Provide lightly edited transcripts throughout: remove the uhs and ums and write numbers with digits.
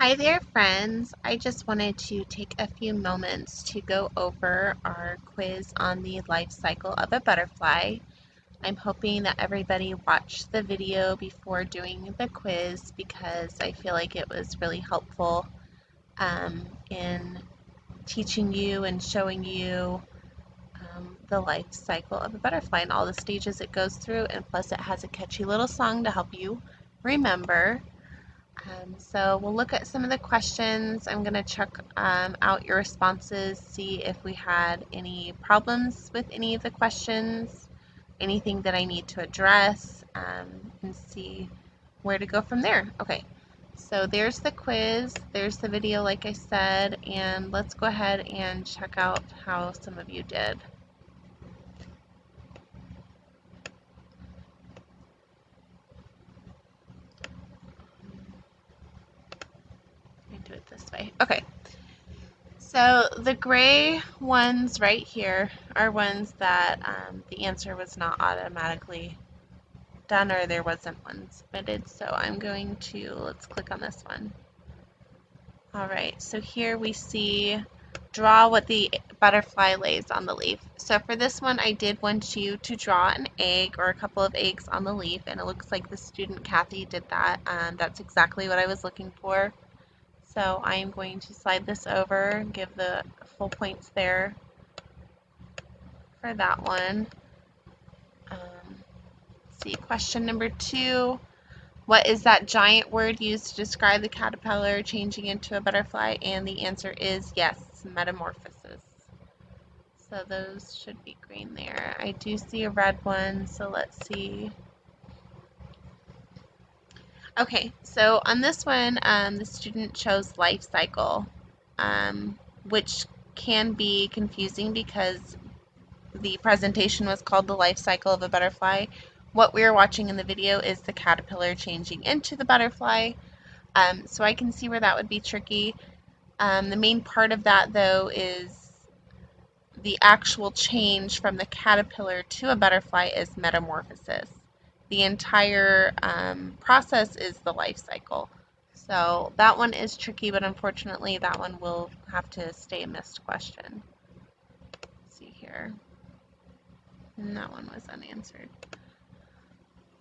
Hi there, friends. I just wanted to take a few moments to go over our quiz on the life cycle of a butterfly. I'm hoping that everybody watched the video before doing the quiz because I feel like it was really helpful in teaching you and showing you the life cycle of a butterfly and all the stages it goes through, and plus it has a catchy little song to help you remember. So we'll look at some of the questions. I'm going to check out your responses, see if we had any problems with any of the questions, anything that I need to address, and see where to go from there. Okay, so there's the quiz, there's the video like I said, and let's go ahead and check out how some of you did. Let me do it this way. Okay. So the gray ones right here are ones that the answer was not automatically done, or there wasn't one submitted. So I'm going to, let's click on this one. All right, so here we see draw what the butterfly lays on the leaf. So for this one, I did want you to draw an egg or a couple of eggs on the leaf, and it looks like the student Kathy did that. That's exactly what I was looking for. So I am going to slide this over, give the full points there for that one. See, question number 2. What is that giant word used to describe the caterpillar changing into a butterfly? And the answer is yes, metamorphosis. So those should be green there. I do see a red one, so let's see. Okay, so on this one, the student chose life cycle, which can be confusing because the presentation was called The Life Cycle of a Butterfly. What we are watching in the video is the caterpillar changing into the butterfly. So I can see where that would be tricky. The main part of that, though, is the actual change from the caterpillar to a butterfly is metamorphosis. The entire process is the life cycle. So that one is tricky, but unfortunately that one will have to stay a missed question. Let's see here. And that one was unanswered.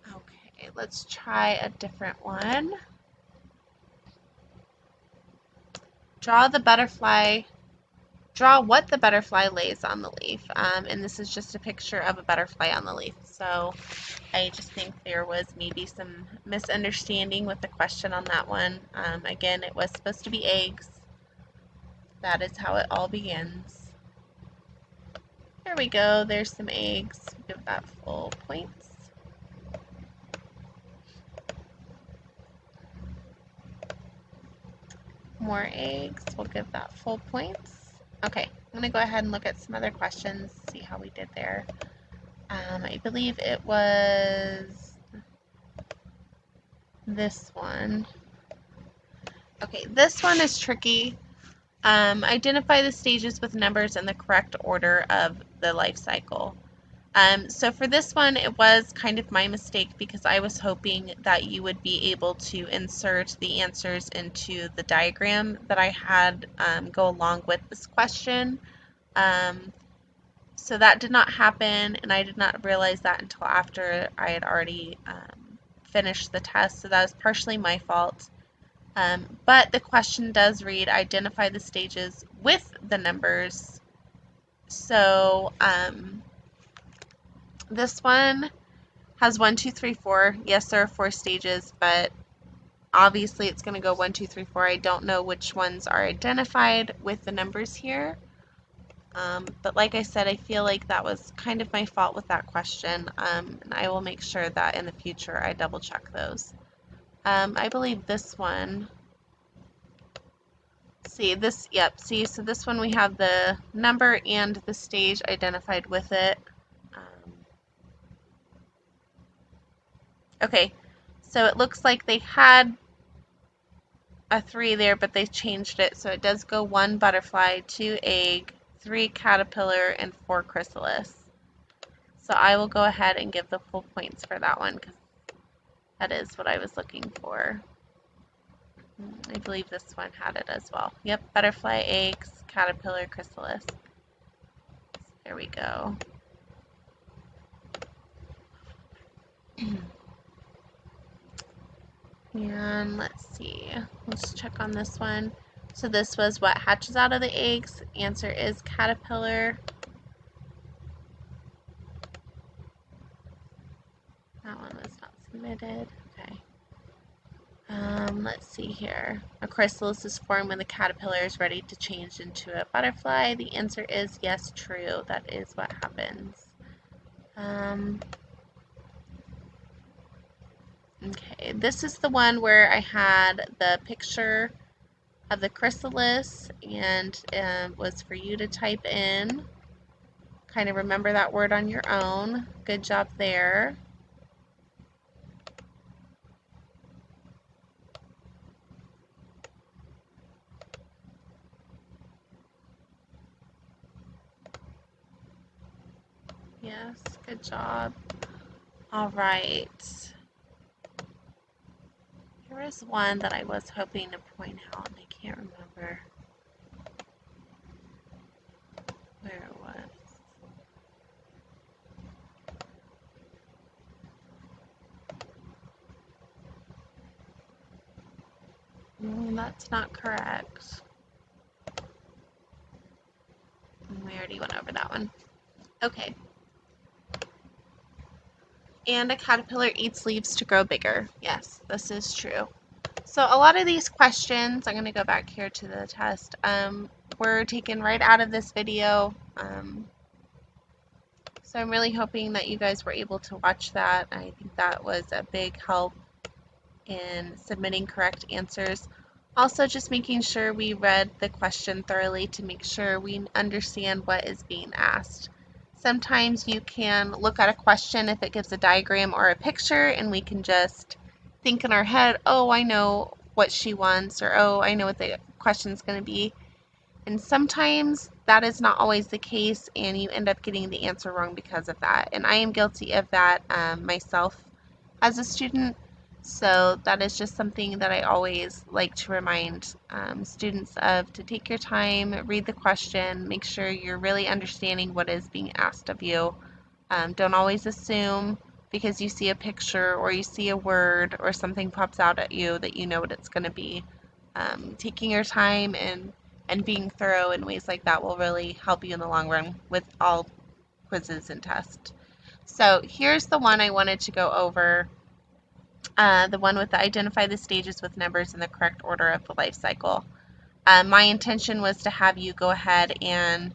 Okay, let's try a different one. Draw what the butterfly lays on the leaf. And this is just a picture of a butterfly on the leaf. So I just think there was maybe some misunderstanding with the question on that one. Again, it was supposed to be eggs. That is how it all begins. There we go. There's some eggs. Give that full points. More eggs. We'll give that full points. Okay, I'm going to go ahead and look at some other questions, see how we did there. I believe it was this one. Okay, this one is tricky. Identify the stages with numbers in the correct order of the life cycle. So for this one, it was kind of my mistake because I was hoping that you would be able to insert the answers into the diagram that I had go along with this question. So that did not happen, and I did not realize that until after I had already finished the test, so that was partially my fault. But the question does read, identify the stages with the numbers. So this one has 1, 2, 3, 4. Yes, there are 4 stages, but obviously it's going to go 1, 2, 3, 4. I don't know which ones are identified with the numbers here. But like I said, I feel like that was kind of my fault with that question, and I will make sure that in the future I double check those. I believe this one, see this, yep, see, so this one we have the number and the stage identified with it. Okay, so it looks like they had a 3 there, but they changed it, so it does go 1 butterfly, 2 egg, 3 caterpillar, and 4 chrysalis. So I will go ahead and give the full points for that one because that is what I was looking for. I believe this one had it as well. Yep, butterfly, eggs, caterpillar, chrysalis. There we go. And let's see, let's check on this one. So this was what hatches out of the eggs. Answer is caterpillar. That one was not submitted. Okay. Let's see here. A chrysalis is formed when the caterpillar is ready to change into a butterfly. The answer is yes, true. That is what happens. Okay, this is the one where I had the picture of the chrysalis and was for you to type in. Kind of remember that word on your own. Good job there. Yes, good job. All right. There was one that I was hoping to point out, and I can't remember where it was. That's not correct. We already went over that one. Okay. And a caterpillar eats leaves to grow bigger. Yes, this is true. So a lot of these questions, I'm going to go back here to the test, were taken right out of this video. So I'm really hoping that you guys were able to watch that. I think that was a big help in submitting correct answers. Also, just making sure we read the question thoroughly to make sure we understand what is being asked. Sometimes you can look at a question if it gives a diagram or a picture, and we can just think in our head, oh, I know what she wants, or oh, I know what the question's going to be. And sometimes that is not always the case, and you end up getting the answer wrong because of that. And I am guilty of that myself as a student. So that is just something that I always like to remind students of, to take your time, read the question, make sure you're really understanding what is being asked of you. Don't always assume because you see a picture or you see a word or something pops out at you that you know what it's going to be. Taking your time and being thorough in ways like that will really help you in the long run with all quizzes and tests. So here's the one I wanted to go over. The one with the identify the stages with numbers in the correct order of the life cycle. My intention was to have you go ahead and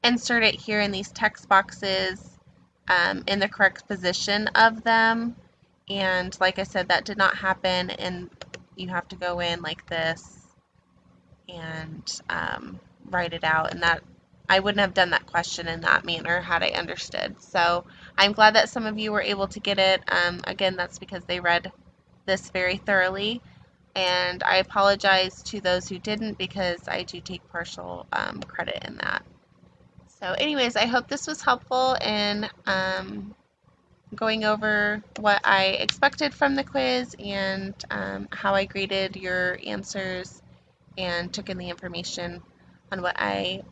insert it here in these text boxes in the correct position of them. And like I said, that did not happen, and you have to go in like this and write it out. And that I wouldn't have done that question in that manner had I understood. So I'm glad that some of you were able to get it. Again, that's because they read this very thoroughly, and I apologize to those who didn't because I do take partial credit in that. So anyways, I hope this was helpful in going over what I expected from the quiz and how I graded your answers and took in the information on what I